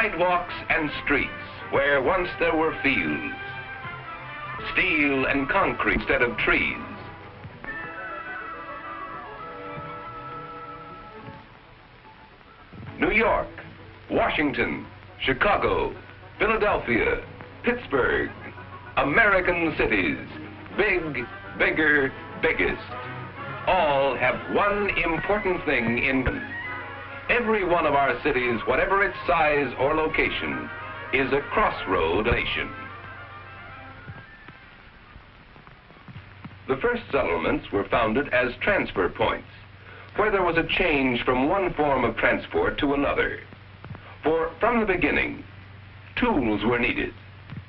Sidewalks and streets where once there were fields, steel and concrete instead of trees. New York, Washington, Chicago, Philadelphia, Pittsburgh, American cities, big, bigger, biggest, all have one important thing in common. Every one of our cities, whatever its size or location, is a crossroad nation. The first settlements were founded as transfer points, where there was a change from one form of transport to another. For from the beginning, tools were needed,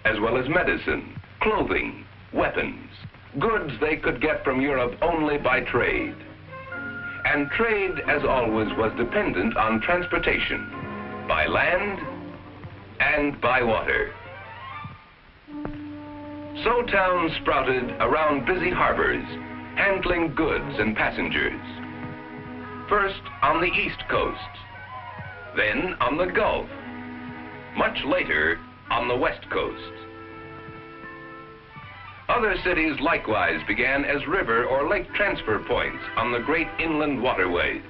as well as medicine, clothing, weapons, goods they could get from Europe only by trade. And trade, as always, was dependent on transportation, by land and by water. So towns sprouted around busy harbors, handling goods and passengers. First on the East Coast, then on the Gulf, much later on the West Coast. Other cities likewise began as river or lake transfer points on the great inland waterways.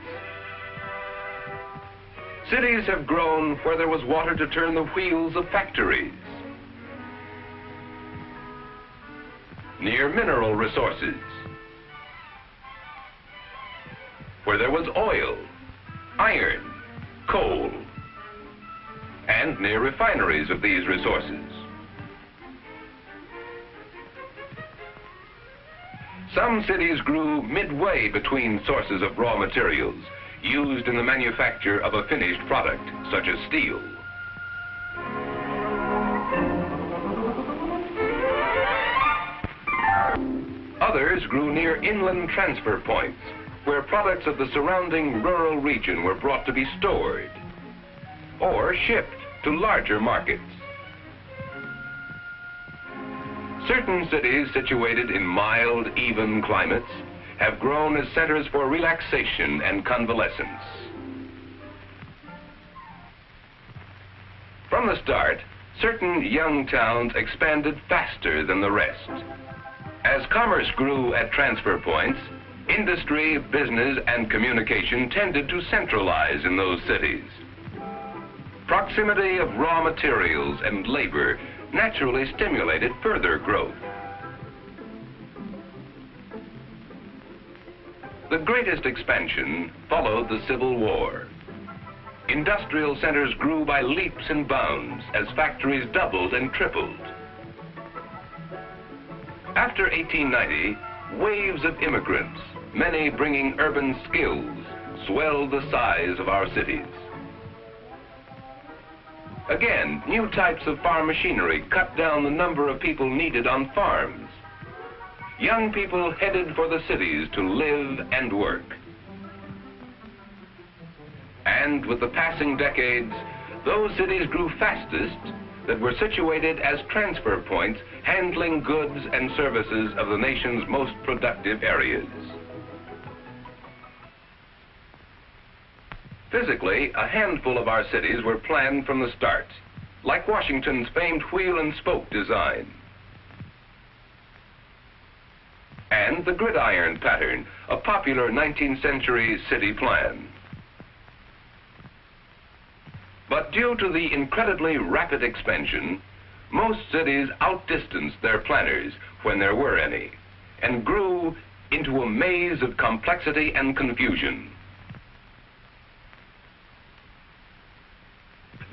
Cities have grown where there was water to turn the wheels of factories, near mineral resources, where there was oil, iron, coal, and near refineries of these resources. Some cities grew midway between sources of raw materials used in the manufacture of a finished product, such as steel. Others grew near inland transfer points, where products of the surrounding rural region were brought to be stored or shipped to larger markets. Certain cities situated in mild, even climates have grown as centers for relaxation and convalescence. From the start, certain young towns expanded faster than the rest. As commerce grew at transfer points, industry, business, and communication tended to centralize in those cities. Proximity of raw materials and labor naturally stimulated further growth. The greatest expansion followed the Civil War. Industrial centers grew by leaps and bounds as factories doubled and tripled. After 1890, waves of immigrants, many bringing urban skills, swelled the size of our cities. Again, new types of farm machinery cut down the number of people needed on farms. Young people headed for the cities to live and work. And with the passing decades, those cities grew fastest that were situated as transfer points handling goods and services of the nation's most productive areas. Physically, a handful of our cities were planned from the start, like Washington's famed wheel and spoke design, and the gridiron pattern, a popular 19th century city plan. But due to the incredibly rapid expansion, most cities outdistanced their planners, when there were any, and grew into a maze of complexity and confusion.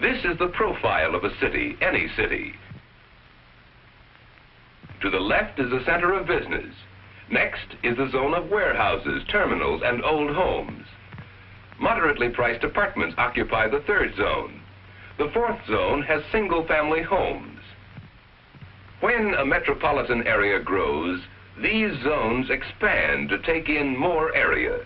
This is the profile of a city, any city. To the left is the center of business. Next is the zone of warehouses, terminals, and old homes. Moderately priced apartments occupy the third zone. The fourth zone has single-family homes. When a metropolitan area grows, these zones expand to take in more area.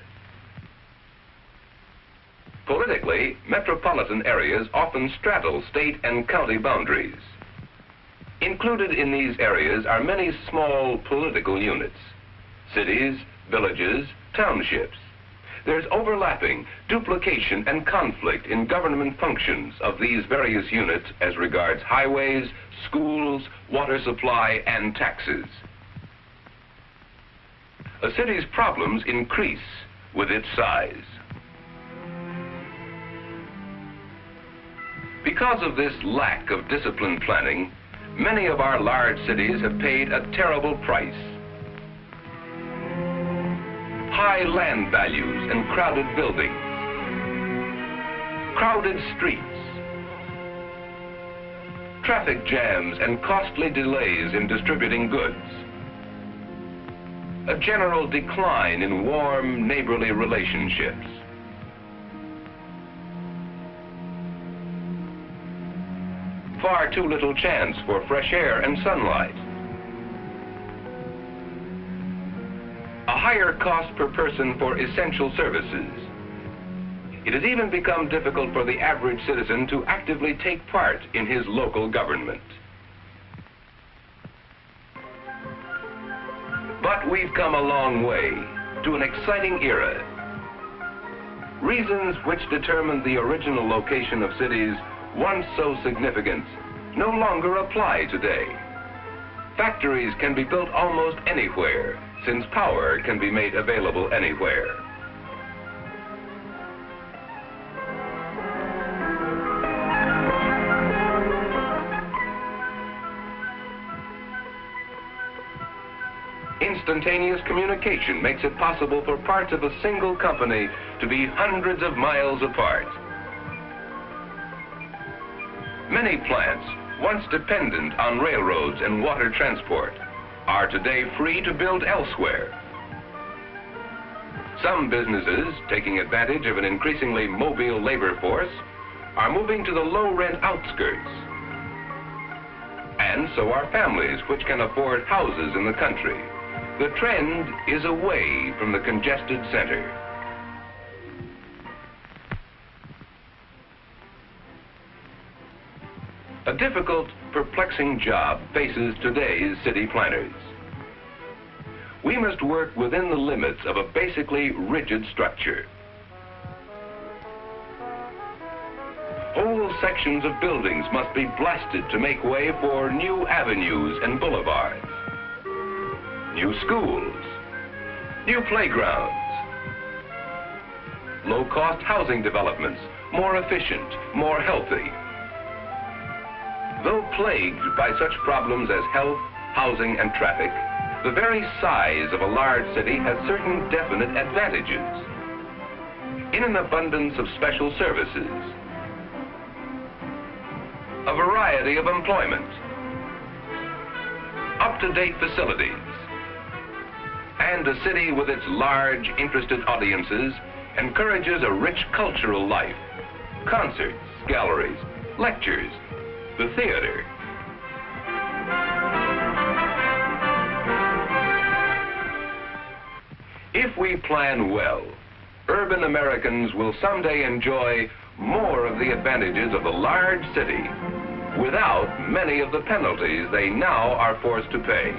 Politically, metropolitan areas often straddle state and county boundaries. Included in these areas are many small political units, cities, villages, townships. there's overlapping, duplication, and conflict in government functions of these various units as regards highways, schools, water supply, and taxes. A city's problems increase with its size. Because of this lack of disciplined planning, many of our large cities have paid a terrible price. High land values and crowded buildings, crowded streets, traffic jams and costly delays in distributing goods, a general decline in warm neighborly relationships. Far too little chance for fresh air and sunlight. A higher cost per person for essential services. It has even become difficult for the average citizen to actively take part in his local government. But we've come a long way to an exciting era. Reasons which determined the original location of cities once so significant no longer apply today. Factories can be built almost anywhere, since power can be made available anywhere. Instantaneous communication makes it possible for parts of a single company to be hundreds of miles apart. Many plants, once dependent on railroads and water transport, are today free to build elsewhere. Some businesses, taking advantage of an increasingly mobile labor force, are moving to the low-rent outskirts. And so are families which can afford houses in the country. The trend is away from the congested center. A difficult, perplexing job faces today's city planners. We must work within the limits of a basically rigid structure. Whole sections of buildings must be blasted to make way for new avenues and boulevards, new schools, new playgrounds, low-cost housing developments, more efficient, more healthy. Though plagued by such problems as health, housing, and traffic, the very size of a large city has certain definite advantages. In an abundance of special services, a variety of employment, up-to-date facilities, and a city with its large, interested audiences encourages a rich cultural life, concerts, galleries, lectures, the theater. If we plan well, urban Americans will someday enjoy more of the advantages of the large city without many of the penalties they now are forced to pay.